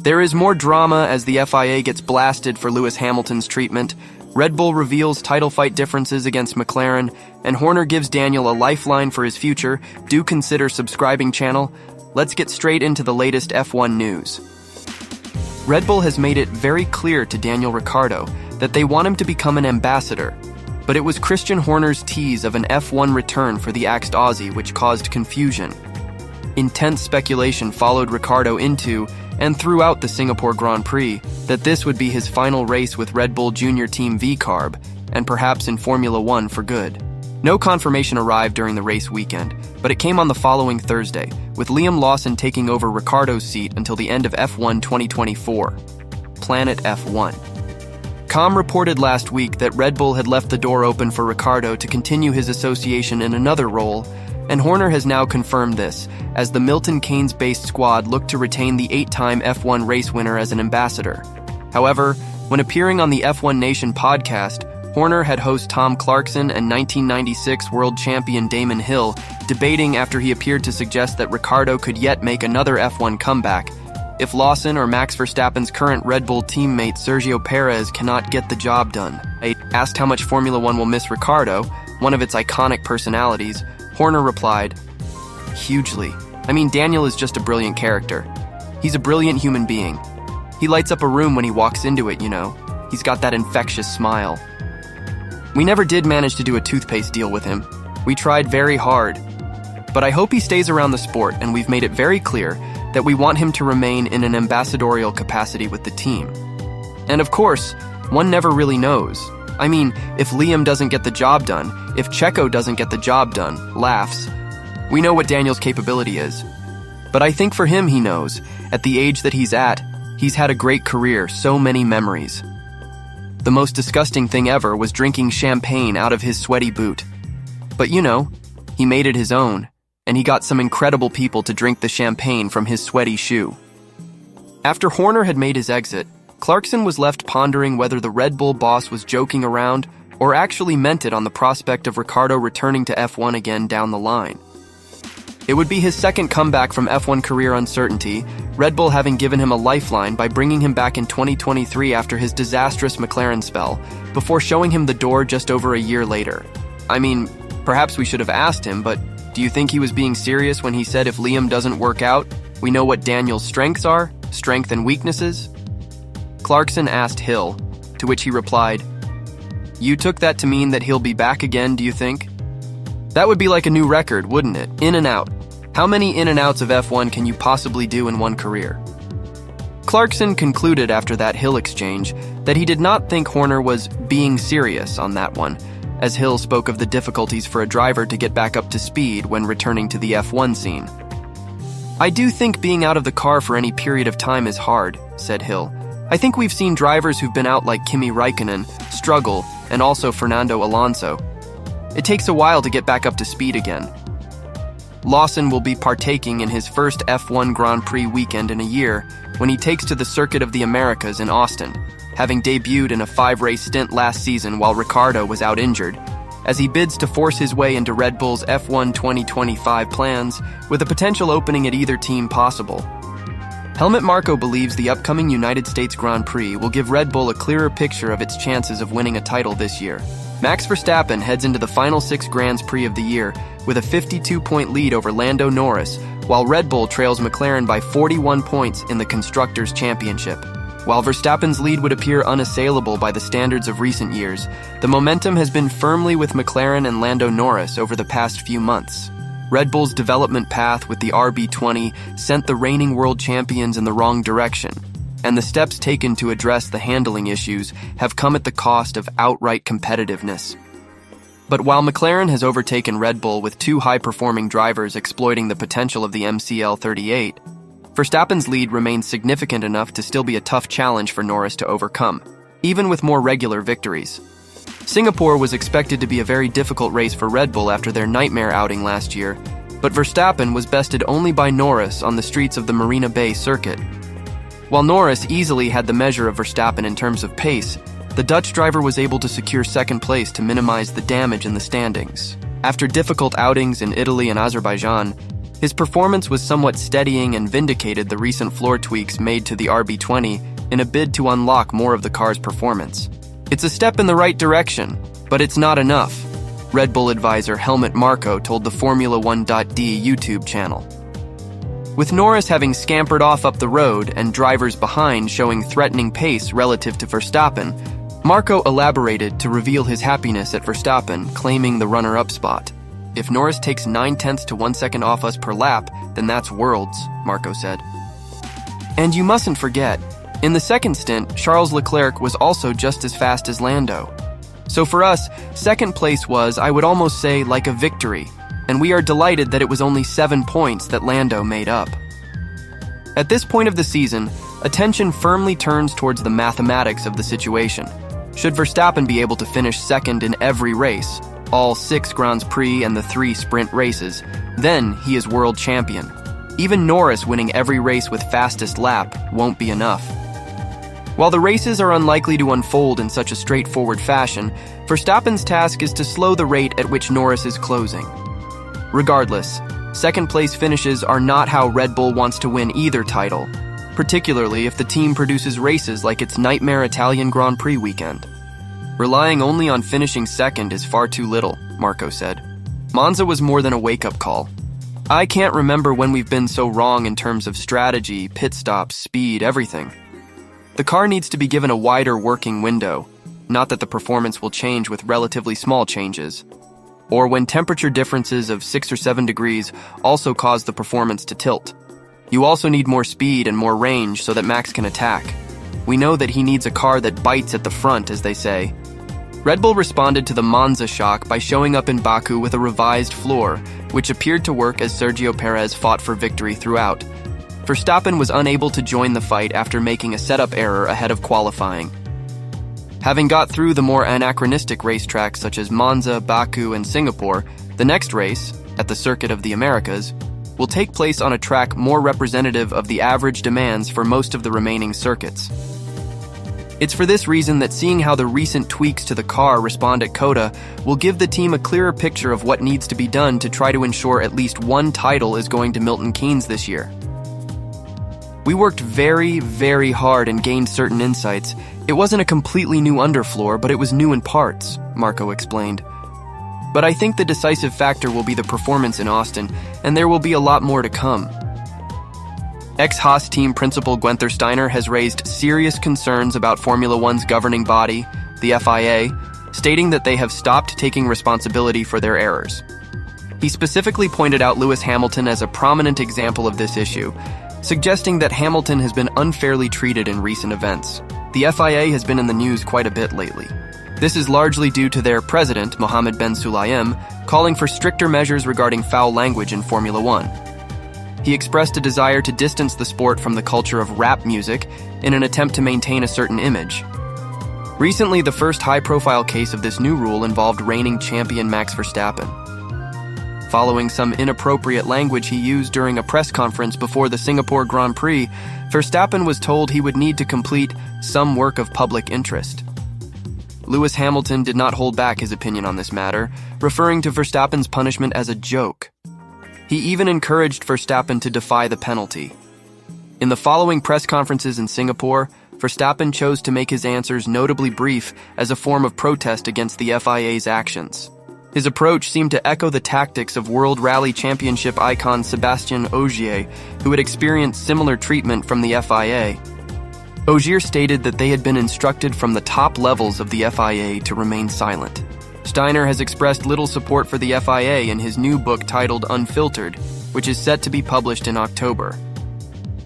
There is more drama as the FIA gets blasted for Lewis Hamilton's treatment. Red Bull reveals title fight differences against McLaren, and Horner gives Daniel a lifeline for his future. Do consider subscribing channel. Let's get straight into the latest F1 news. Red Bull has made it very clear to Daniel Ricciardo that they want him to become an ambassador, but it was Christian Horner's tease of an F1 return for the axed Aussie which caused confusion. Intense speculation followed Ricciardo into and throughout the Singapore Grand Prix that this would be his final race with Red Bull Junior Team V-Carb, and perhaps in Formula One for good. No confirmation arrived during the race weekend, but it came on the following Thursday, with Liam Lawson taking over Ricciardo's seat until the end of F1 2024. Planet F1. Com reported last week that Red Bull had left the door open for Ricciardo to continue his association in another role, and Horner has now confirmed this, as the Milton Keynes-based squad looked to retain the 8-time F1 race winner as an ambassador. However, when appearing on the F1 Nation podcast, Horner had host Tom Clarkson and 1996 world champion Damon Hill debating after he appeared to suggest that Ricciardo could yet make another F1 comeback if Lawson or Max Verstappen's current Red Bull teammate Sergio Perez cannot get the job done. Asked how much Formula One will miss Ricciardo, one of its iconic personalities, Horner replied, "Hugely. I mean, Daniel is just a brilliant character. He's a brilliant human being. He lights up a room when he walks into it, you know. He's got that infectious smile. We never did manage to do a toothpaste deal with him. We tried very hard. But I hope he stays around the sport, and we've made it very clear that we want him to remain in an ambassadorial capacity with the team. And of course, one never really knows. I mean, if Liam doesn't get the job done, if Checo doesn't get the job done, laughs. We know what Daniel's capability is. But I think for him, he knows, at the age that he's at, he's had a great career, so many memories. The most disgusting thing ever was drinking champagne out of his sweaty boot. But you know, he made it his own, and he got some incredible people to drink the champagne from his sweaty shoe." After Horner had made his exit, Clarkson was left pondering whether the Red Bull boss was joking around or actually meant it on the prospect of Ricciardo returning to F1 again down the line. It would be his second comeback from F1 career uncertainty, Red Bull having given him a lifeline by bringing him back in 2023 after his disastrous McLaren spell, before showing him the door just over a year later. I mean, perhaps we should have asked him, but do you think he was being serious when he said if Liam doesn't work out, we know what Daniel's strengths are, strengths and weaknesses? Clarkson asked Hill, to which he replied, "You took that to mean that he'll be back again, do you think? That would be like a new record, wouldn't it? In and out. How many in and outs of F1 can you possibly do in one career?" Clarkson concluded after that Hill exchange that he did not think Horner was being serious on that one, as Hill spoke of the difficulties for a driver to get back up to speed when returning to the F1 scene. "I do think being out of the car for any period of time is hard," said Hill. "I think we've seen drivers who've been out like Kimi Räikkönen struggle, and also Fernando Alonso. It takes a while to get back up to speed again." Lawson will be partaking in his first F1 Grand Prix weekend in a year when he takes to the Circuit of the Americas in Austin, having debuted in a 5-race stint last season while Ricciardo was out injured, as he bids to force his way into Red Bull's F1 2025 plans, with a potential opening at either team possible. Helmut Marko believes the upcoming United States Grand Prix will give Red Bull a clearer picture of its chances of winning a title this year. Max Verstappen heads into the final 6 Grand Prix of the year with a 52-point lead over Lando Norris, while Red Bull trails McLaren by 41 points in the Constructors' Championship. While Verstappen's lead would appear unassailable by the standards of recent years, the momentum has been firmly with McLaren and Lando Norris over the past few months. Red Bull's development path with the RB20 sent the reigning world champions in the wrong direction, and the steps taken to address the handling issues have come at the cost of outright competitiveness. But while McLaren has overtaken Red Bull with 2 high-performing drivers exploiting the potential of the MCL38, Verstappen's lead remains significant enough to still be a tough challenge for Norris to overcome, even with more regular victories. Singapore was expected to be a very difficult race for Red Bull after their nightmare outing last year, but Verstappen was bested only by Norris on the streets of the Marina Bay circuit. While Norris easily had the measure of Verstappen in terms of pace, the Dutch driver was able to secure second place to minimize the damage in the standings. After difficult outings in Italy and Azerbaijan, His performance was somewhat steadying and vindicated the recent floor tweaks made to the RB20 in a bid to unlock more of the car's performance. It's a step in the right direction, but it's not enough, Red Bull advisor Helmut Marko told the Formula 1.d YouTube channel. With Norris having scampered off up the road and drivers behind showing threatening pace relative to Verstappen, Marko elaborated to reveal his happiness at Verstappen, claiming the runner-up spot. "If Norris takes 9/10 to 1 second off us per lap, then that's worlds," Marko said. And you mustn't forget, in the second stint, Charles Leclerc was also just as fast as Lando. So for us, second place was, I would almost say, like a victory, and we are delighted that it was only 7 points that Lando made up. At this point of the season, attention firmly turns towards the mathematics of the situation. Should Verstappen be able to finish second in every race, all 6 Grand Prix and the 3 sprint races, then he is world champion. Even Norris winning every race with fastest lap won't be enough. While the races are unlikely to unfold in such a straightforward fashion, Verstappen's task is to slow the rate at which Norris is closing. Regardless, second-place finishes are not how Red Bull wants to win either title, particularly if the team produces races like its nightmare Italian Grand Prix weekend. Relying only on finishing second is far too little, Marko said. Monza was more than a wake-up call. I can't remember when we've been so wrong in terms of strategy, pit stops, speed, everything. The car needs to be given a wider working window, not that the performance will change with relatively small changes, or when temperature differences of 6 or 7 degrees also cause the performance to tilt. You also need more speed and more range so that Max can attack. We know that he needs a car that bites at the front, as they say. Red Bull responded to the Monza shock by showing up in Baku with a revised floor, which appeared to work as Sergio Perez fought for victory throughout. Verstappen was unable to join the fight after making a setup error ahead of qualifying. Having got through the more anachronistic racetracks such as Monza, Baku, and Singapore, the next race, at the Circuit of the Americas, will take place on a track more representative of the average demands for most of the remaining circuits. It's for this reason that seeing how the recent tweaks to the car respond at COTA will give the team a clearer picture of what needs to be done to try to ensure at least one title is going to Milton Keynes this year. We worked very, very hard and gained certain insights. It wasn't a completely new underfloor, but it was new in parts, Marko explained. But I think the decisive factor will be the performance in Austin, and there will be a lot more to come. Ex-Haas team principal Günther Steiner has raised serious concerns about Formula One's governing body, the FIA, stating that they have stopped taking responsibility for their errors. He specifically pointed out Lewis Hamilton as a prominent example of this issue, suggesting that Hamilton has been unfairly treated in recent events. The FIA has been in the news quite a bit lately. This is largely due to their president, Mohammed Ben Sulayem, calling for stricter measures regarding foul language in Formula One. He expressed a desire to distance the sport from the culture of rap music in an attempt to maintain a certain image. Recently, the first high-profile case of this new rule involved reigning champion Max Verstappen. Following some inappropriate language he used during a press conference before the Singapore Grand Prix, Verstappen was told he would need to complete some work of public interest. Lewis Hamilton did not hold back his opinion on this matter, referring to Verstappen's punishment as a joke. He even encouraged Verstappen to defy the penalty. In the following press conferences in Singapore, Verstappen chose to make his answers notably brief as a form of protest against the FIA's actions. His approach seemed to echo the tactics of World Rally Championship icon Sébastien Ogier, who had experienced similar treatment from the FIA. Ogier stated that they had been instructed from the top levels of the FIA to remain silent. Steiner has expressed little support for the FIA in his new book titled Unfiltered, which is set to be published in October.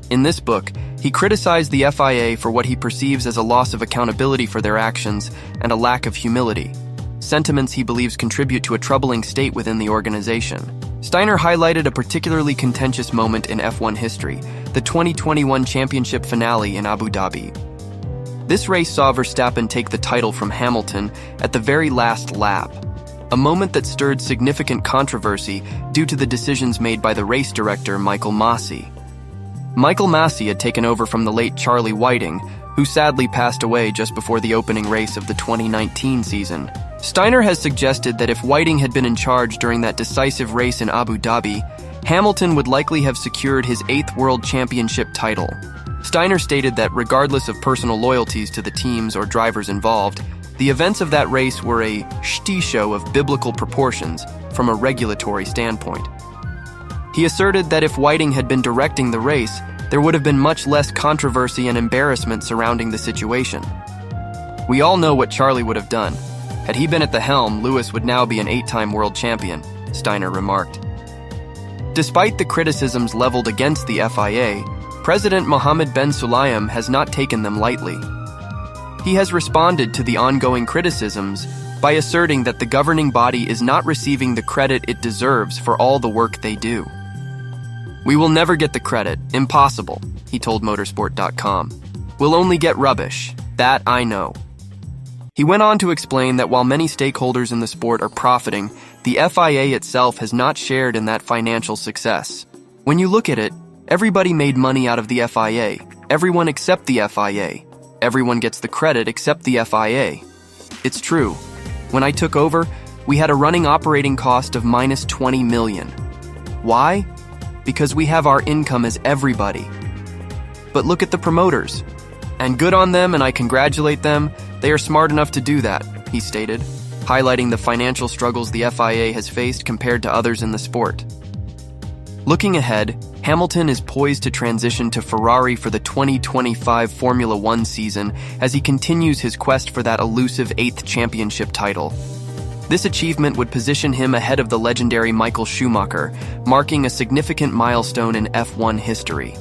In this book, he criticized the FIA for what he perceives as a loss of accountability for their actions and a lack of humility, sentiments he believes contribute to a troubling state within the organization. Steiner highlighted a particularly contentious moment in F1 history, the 2021 championship finale in Abu Dhabi. This race saw Verstappen take the title from Hamilton at the very last lap, a moment that stirred significant controversy due to the decisions made by the race director Michael Masi. Michael Masi had taken over from the late Charlie Whiting, who sadly passed away just before the opening race of the 2019 season. Steiner has suggested that if Whiting had been in charge during that decisive race in Abu Dhabi, Hamilton would likely have secured his 8th World Championship title. Steiner stated that regardless of personal loyalties to the teams or drivers involved, the events of that race were a show of biblical proportions from a regulatory standpoint. He asserted that if Whiting had been directing the race, there would have been much less controversy and embarrassment surrounding the situation. "We all know what Charlie would have done. Had he been at the helm, Lewis would now be an 8-time world champion," Steiner remarked. Despite the criticisms leveled against the FIA, President Mohammed bin Sulayem has not taken them lightly. He has responded to the ongoing criticisms by asserting that the governing body is not receiving the credit it deserves for all the work they do. "We will never get the credit. Impossible," he told Motorsport.com. "We'll only get rubbish. That I know." He went on to explain that while many stakeholders in the sport are profiting, the FIA itself has not shared in that financial success. When you look at it, everybody made money out of the FIA. Everyone except the FIA. Everyone gets the credit except the FIA. It's true. When I took over, we had a running operating cost of minus 20 million. Why? Because we have our income as everybody. But look at the promoters. And good on them, and I congratulate them. They are smart enough to do that, he stated, highlighting the financial struggles the FIA has faced compared to others in the sport. Looking ahead, Hamilton is poised to transition to Ferrari for the 2025 Formula One season as he continues his quest for that elusive 8th championship title. This achievement would position him ahead of the legendary Michael Schumacher, marking a significant milestone in F1 history.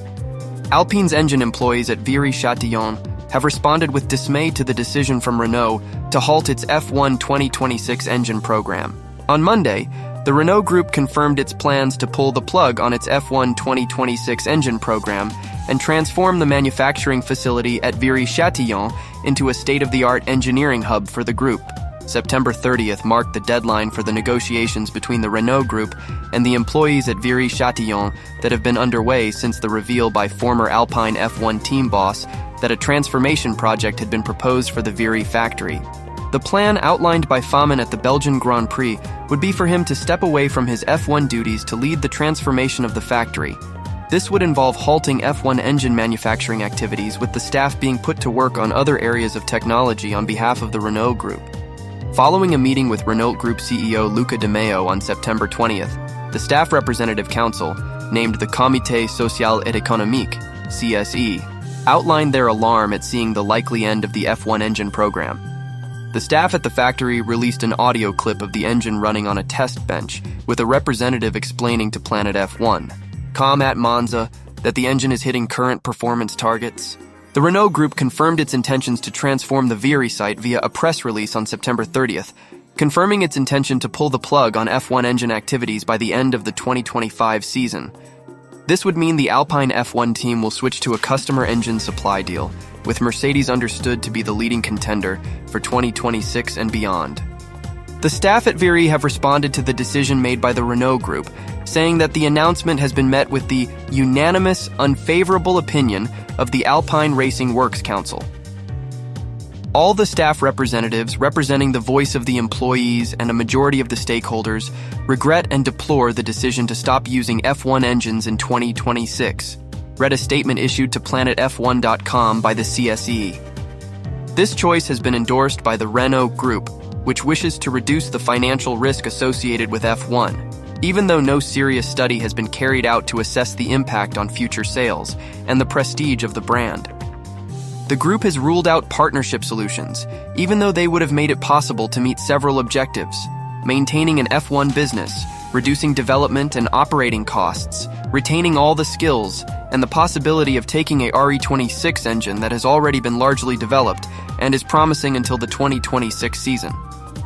Alpine's engine employees at Viry-Châtillon have responded with dismay to the decision from Renault to halt its F1 2026 engine program. On Monday, the Renault Group confirmed its plans to pull the plug on its F1 2026 engine program and transform the manufacturing facility at Viry-Châtillon into a state-of-the-art engineering hub for the group. September 30th marked the deadline for the negotiations between the Renault Group and the employees at Viry-Châtillon that have been underway since the reveal by former Alpine F1 team boss that a transformation project had been proposed for the Viry factory. The plan outlined by Famin at the Belgian Grand Prix would be for him to step away from his F1 duties to lead the transformation of the factory. This would involve halting F1 engine manufacturing activities, with the staff being put to work on other areas of technology on behalf of the Renault Group. Following a meeting with Renault Group CEO Luca De Meo on September 20th, the Staff Representative Council, named the Comité Social et Économique, CSE, outlined their alarm at seeing the likely end of the F1 engine program. The staff at the factory released an audio clip of the engine running on a test bench, with a representative explaining to Planet F1, at Monza, that the engine is hitting current performance targets. The Renault Group confirmed its intentions to transform the Viry site via a press release on September 30th, confirming its intention to pull the plug on F1 engine activities by the end of the 2025 season. This would mean the Alpine F1 team will switch to a customer engine supply deal, with Mercedes understood to be the leading contender for 2026 and beyond. The staff at Viry have responded to the decision made by the Renault Group, saying that the announcement has been met with the unanimous, unfavorable opinion of the Alpine Racing Works Council. All the staff representatives, representing the voice of the employees and a majority of the stakeholders, regret and deplore the decision to stop using F1 engines in 2026, read a statement issued to PlanetF1.com by the CSE. This choice has been endorsed by the Renault Group, which wishes to reduce the financial risk associated with F1, even though no serious study has been carried out to assess the impact on future sales and the prestige of the brand. The group has ruled out partnership solutions, even though they would have made it possible to meet several objectives: maintaining an F1 business, reducing development and operating costs, retaining all the skills, and the possibility of taking a RE26 engine that has already been largely developed and is promising until the 2026 season.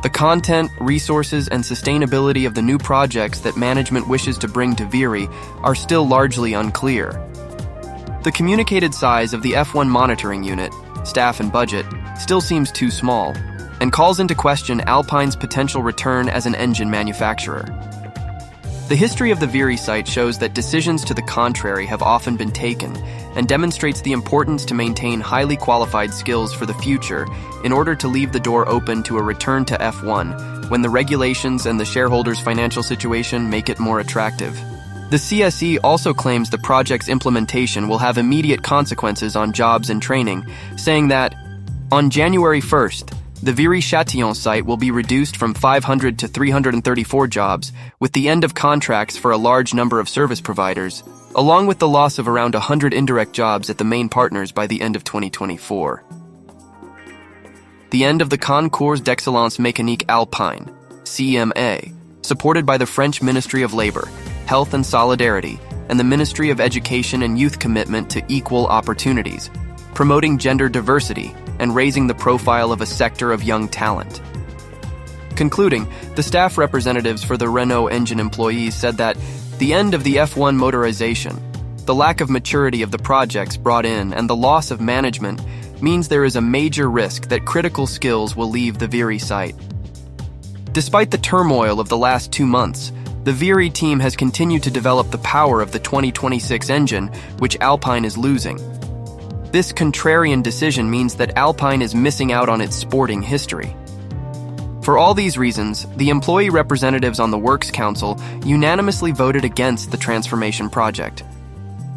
The content, resources, and sustainability of the new projects that management wishes to bring to Viry are still largely unclear. The communicated size of the F1 monitoring unit, staff and budget, still seems too small, and calls into question Alpine's potential return as an engine manufacturer. The history of the Viry site shows that decisions to the contrary have often been taken, and demonstrates the importance to maintain highly qualified skills for the future in order to leave the door open to a return to F1 when the regulations and the shareholders' financial situation make it more attractive. The CSE also claims the project's implementation will have immediate consequences on jobs and training, saying that, on January 1st, the Viry-Châtillon site will be reduced from 500 to 334 jobs, with the end of contracts for a large number of service providers, along with the loss of around 100 indirect jobs at the main partners by the end of 2024. The end of the Concours d'Excellence Mécanique ALPINE, CMA, supported by the French Ministry of Labor, Health and Solidarity, and the Ministry of Education and Youth commitment to equal opportunities, promoting gender diversity and raising the profile of a sector of young talent. Concluding, the staff representatives for the Renault engine employees said that the end of the F1 motorization, the lack of maturity of the projects brought in, and the loss of management means there is a major risk that critical skills will leave the Viry site. Despite the turmoil of the last 2 months, the Viry team has continued to develop the power of the 2026 engine, which Alpine is losing. This contrarian decision means that Alpine is missing out on its sporting history. For all these reasons, the employee representatives on the Works Council unanimously voted against the transformation project.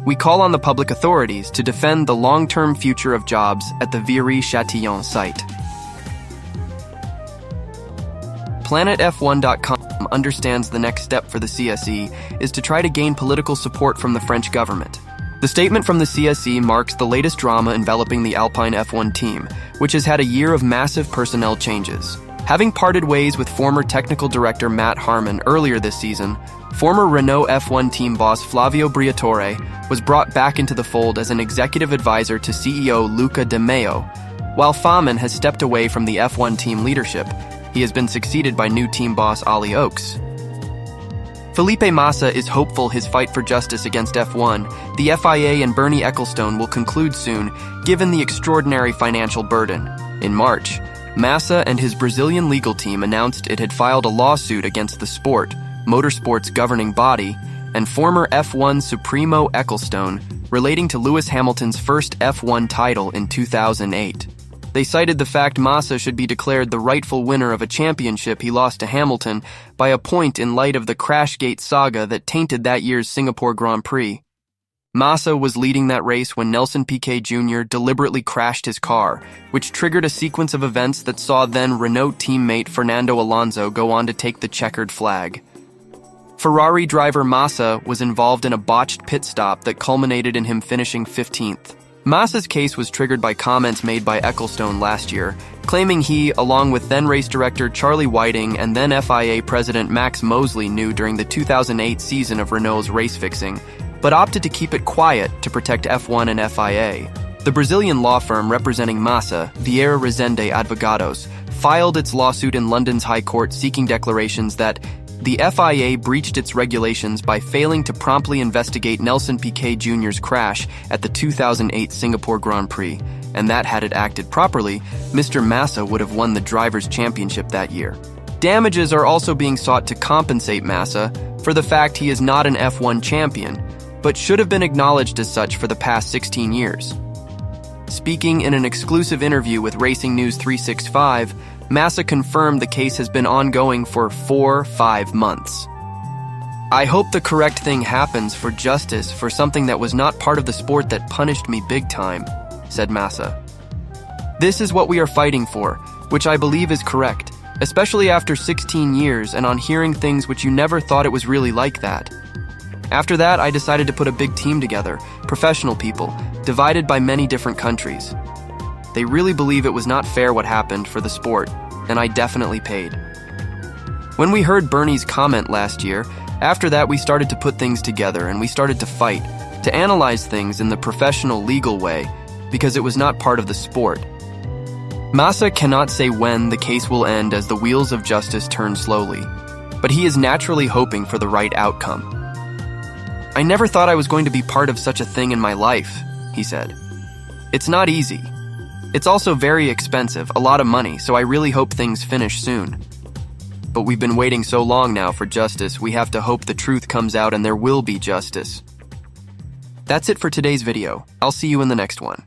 We call on the public authorities to defend the long-term future of jobs at the Viry-Châtillon site. PlanetF1.com understands the next step for the CSE is to try to gain political support from the French government. The statement from the CSE marks the latest drama enveloping the Alpine F1 team, which has had a year of massive personnel changes. Having parted ways with former technical director Matt Harmon earlier this season, former Renault F1 team boss Flavio Briatore was brought back into the fold as an executive advisor to CEO Luca De Meo. While Famin has stepped away from the F1 team leadership, he has been succeeded by new team boss Ali Oaks. Felipe Massa is hopeful his fight for justice against F1, the FIA and Bernie Ecclestone will conclude soon, given the extraordinary financial burden. In March, Massa and his Brazilian legal team announced it had filed a lawsuit against the sport, Motorsport's governing body, and former F1 Supremo Ecclestone, relating to Lewis Hamilton's first F1 title in 2008. They cited the fact Massa should be declared the rightful winner of a championship he lost to Hamilton by a point in light of the Crashgate saga that tainted that year's Singapore Grand Prix. Massa was leading that race when Nelson Piquet Jr. deliberately crashed his car, which triggered a sequence of events that saw then Renault teammate Fernando Alonso go on to take the checkered flag. Ferrari driver Massa was involved in a botched pit stop that culminated in him finishing 15th. Massa's case was triggered by comments made by Ecclestone last year, claiming he, along with then race director Charlie Whiting and then FIA president Max Mosley, knew during the 2008 season of Renault's race fixing, but opted to keep it quiet to protect F1 and FIA. The Brazilian law firm representing Massa, Vieira Rezende Advogados, filed its lawsuit in London's High Court seeking declarations that the FIA breached its regulations by failing to promptly investigate Nelson Piquet Jr.'s crash at the 2008 Singapore Grand Prix, and that had it acted properly, Mr. Massa would have won the Drivers' Championship that year. Damages are also being sought to compensate Massa for the fact he is not an F1 champion, but should have been acknowledged as such for the past 16 years. Speaking in an exclusive interview with Racing News 365, Massa confirmed the case has been ongoing for 4-5 months. I hope the correct thing happens for justice for something that was not part of the sport that punished me big time, said Massa. This is what we are fighting for, which I believe is correct, especially after 16 years and on hearing things which you never thought it was really like that. After that, I decided to put a big team together, professional people, divided by many different countries. They really believe it was not fair what happened for the sport, and I definitely paid. When we heard Bernie's comment last year, after that we started to put things together and we started to fight, to analyze things in the professional legal way, because it was not part of the sport. Massa cannot say when the case will end as the wheels of justice turn slowly, but he is naturally hoping for the right outcome. I never thought I was going to be part of such a thing in my life, he said. It's not easy. It's also very expensive, a lot of money, so I really hope things finish soon. But we've been waiting so long now for justice, we have to hope the truth comes out and there will be justice. That's it for today's video. I'll see you in the next one.